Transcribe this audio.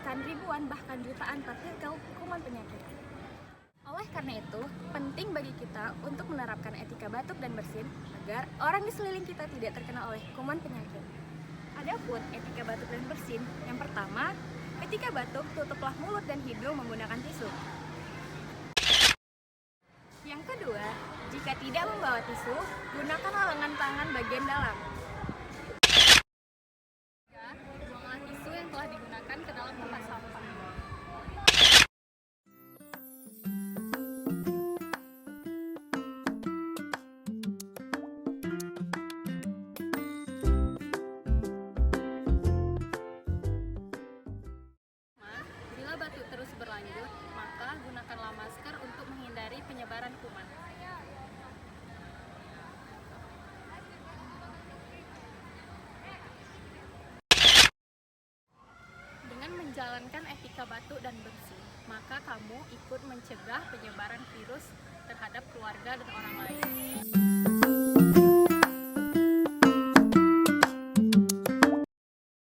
menurunkan ribuan bahkan jutaan partikel kuman penyakit. Oleh karena itu, penting bagi kita untuk menerapkan etika batuk dan bersin agar orang di sekeliling kita tidak terkena oleh kuman penyakit. Adapun etika batuk dan bersin, yang pertama, ketika batuk tutuplah mulut dan hidung menggunakan tisu. Yang kedua, jika tidak membawa tisu, gunakanlah lengan tangan bagian dalam. Ketiga, buanglah tisu yang telah digunakan ke dalam tempat sampah. Bila batuk terus berlanjut, maka gunakanlah masker untuk menghindari penyebaran kuman. Dengan menjalankan etika batuk dan bersih, maka kamu ikut mencegah penyebaran virus terhadap keluarga dan orang lain.